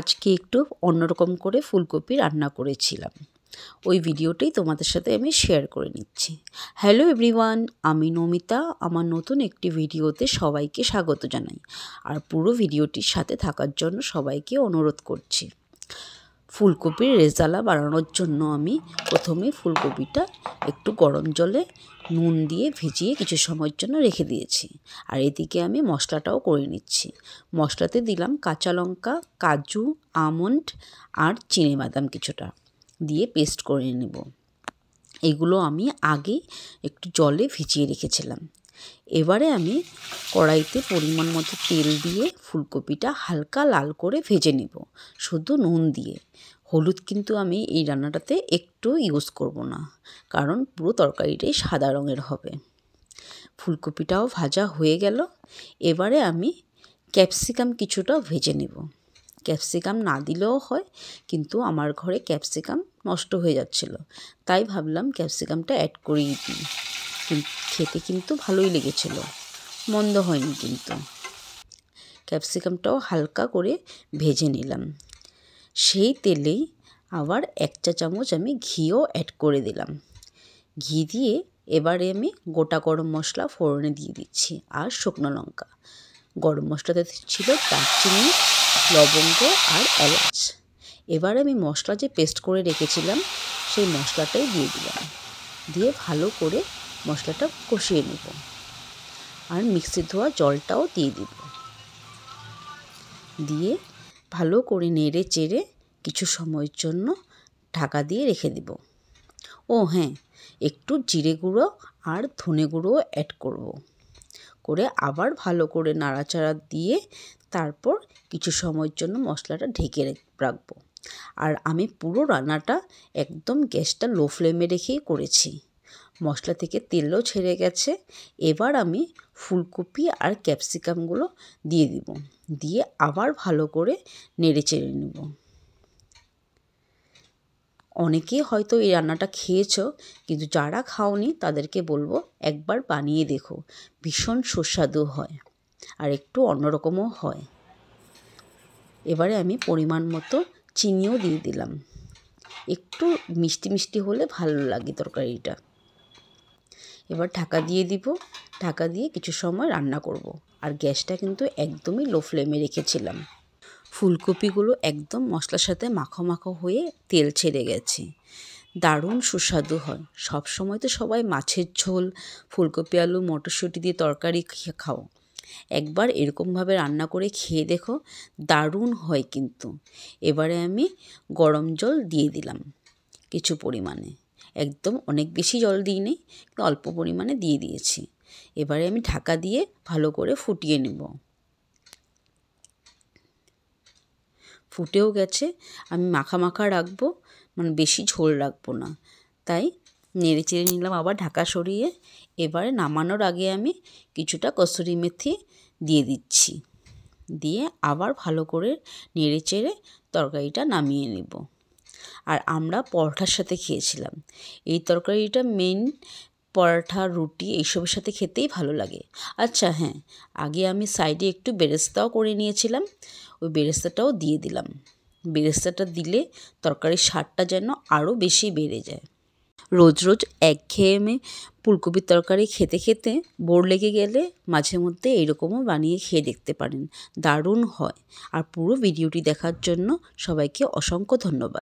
আজকে একটু অন্যরকম করে ফুলকপি রান্না করেছিলাম। ওই ভিডিওটাই তোমাদের সাথে আমি শেয়ার করে নিচ্ছি। হ্যালো এভরিওয়ান, আমি নমিতা। আমার নতুন একটি ভিডিওতে সবাইকে স্বাগত জানাই। আর পুরো ভিডিওটির সাথে থাকার জন্য সবাইকে অনুরোধ করছি। ফুলকপির রেজালা বানানোর জন্য আমি প্রথমে ফুলকপিটা একটু গরম জলে নুন দিয়ে ভিজিয়ে কিছু সময়ের জন্য রেখে দিয়েছি। আর এদিকে আমি মশলাটাও করে নিচ্ছি। মশলাতে দিলাম কাঁচা লঙ্কা, কাজু, আমন্ড আর চিনেবাদাম কিছুটা দিয়ে পেস্ট করে নেব। এগুলো আমি আগে একটু জলে ভিজিয়ে রেখেছিলাম। এবারে আমি কড়াইতে পরিমাণ মতো তেল দিয়ে ফুলকপিটা হালকা লাল করে ভেজে নেব, শুধু নুন দিয়ে। হলুদ কিন্তু আমি এই রান্নাটাতে একটু ইউজ করব না, কারণ পুরো তরকারিটাই সাদা রঙের হবে। ফুলকপিটাও ভাজা হয়ে গেল। এবারে আমি ক্যাপসিকাম কিছুটা ভেজে নেব। ক্যাপসিকাম না দিলেও হয়, কিন্তু আমার ঘরে ক্যাপসিকাম নষ্ট হয়ে যাচ্ছিল, তাই ভাবলাম ক্যাপসিকামটা অ্যাড করেই দিই। খেতে কিন্তু ভালোই লেগেছিল, মন্দ হয়নি কিন্তু। ক্যাপসিকামটাও হালকা করে ভেজে নিলাম। সেই তেলেই আবার 1 চা চামচ আমি ঘিও অ্যাড করে দিলাম। ঘি দিয়ে এবারে আমি গোটা গরম মশলা ফোড়নে দিয়ে দিচ্ছি আর শুকনো লঙ্কা। গরম মশলাতে ছিল দারচিনি, লবঙ্গ আর এলাচ। এবার আমি মশলা যে পেস্ট করে রেখেছিলাম সেই মশলাটাই দিয়ে দিলাম। দিয়ে ভালো করে মশলাটা কষিয়ে নেব। আর মিক্সি ধোয়া জলটাও দিয়ে দিব। দিয়ে ভালো করে নেড়ে চেড়ে কিছু সময়ের জন্য ঢাকা দিয়ে রেখে দিব। ও হ্যাঁ, একটু জিরে গুঁড়ো আর ধনে গুঁড়ো অ্যাড করব। করে আবার ভালো করে নাড়াচাড়া দিয়ে তারপর কিছু সময়ের জন্য মশলাটা ঢেকে রাখবো। আর আমি পুরো রান্নাটা একদম গ্যাসটা লো ফ্লেমে রেখেই করেছি। মশলা থেকে তেলও ছেড়ে গেছে। এবার আমি ফুলকপি আর ক্যাপসিকামগুলো দিয়ে দিব। দিয়ে আবার ভালো করে নেড়ে চেড়ে নেব। অনেকেই হয়তো এই রান্নাটা খেয়েছো, কিন্তু যারা খাওনি তাদেরকে বলবো একবার বানিয়ে দেখো। ভীষণ সুস্বাদু হয় আর একটু অন্যরকমও হয়। এবারে আমি পরিমাণ মতো চিনিও দিয়ে দিলাম। একটু মিষ্টি মিষ্টি হলে ভালো লাগে তরকারিটা। এবার ঢাকা দিয়ে দিব। ঢাকা দিয়ে কিছু সময় রান্না করব। আর গ্যাসটা কিন্তু একদমই লো ফ্লেমে রেখেছিলাম। ফুলকপিগুলো একদম মশলার সাথে মাখো মাখো হয়ে তেল ছেড়ে গেছে। দারুণ সুস্বাদু হয়। সব সময় তো সবাই মাছের ঝোল, ফুলকপি আলু মটরশুঁটি দিয়ে তরকারি খাও। একবার এরকমভাবে রান্না করে খেয়ে দেখো, দারুণ হয় কিন্তু। এবারে আমি গরম জল দিয়ে দিলাম কিছু পরিমাণে। একদম অনেক বেশি জল দিইনি, অল্প পরিমাণে দিয়ে দিয়েছি। এবারে আমি ঢাকা দিয়ে ভালো করে ফুটিয়ে নেব। ফুটেও গেছে। আমি মাখা মাখা রাখবো, মানে বেশি ঝোল রাখবো না। তাই নেড়ে চেড়ে নিলাম আবার ঢাকা সরিয়ে। এবারে নামানোর আগে আমি কিছুটা কসুরি মেথি দিয়ে দিচ্ছি। দিয়ে আবার ভালো করে নেড়ে চেড়ে তরকারিটা নামিয়ে নেব। আর আমরা পরোটার সাথে খেয়েছিলাম। এই তরকারিটা মেন পরোটা, রুটি এইসবের সাথে খেতেই ভালো লাগে। আচ্ছা হ্যাঁ, আগে আমি সাইডে একটু বেরেস্তাও করে নিয়েছিলাম। ওই বেরেস্তাটাও দিয়ে দিলাম। বেরেস্তাটা দিলে তরকারির স্বাদটা যেন আরও বেশি বেড়ে যায়। রোজ রোজ একঘেয়েমে ফুলকপির তরকারি খেতে খেতে বোর লেগে গেলে মাঝে মধ্যে এইরকমও বানিয়ে খেয়ে দেখতে পারেন। দারুণ হয়। আর পুরো ভিডিওটি দেখার জন্য সবাইকে অসংখ্য ধন্যবাদ।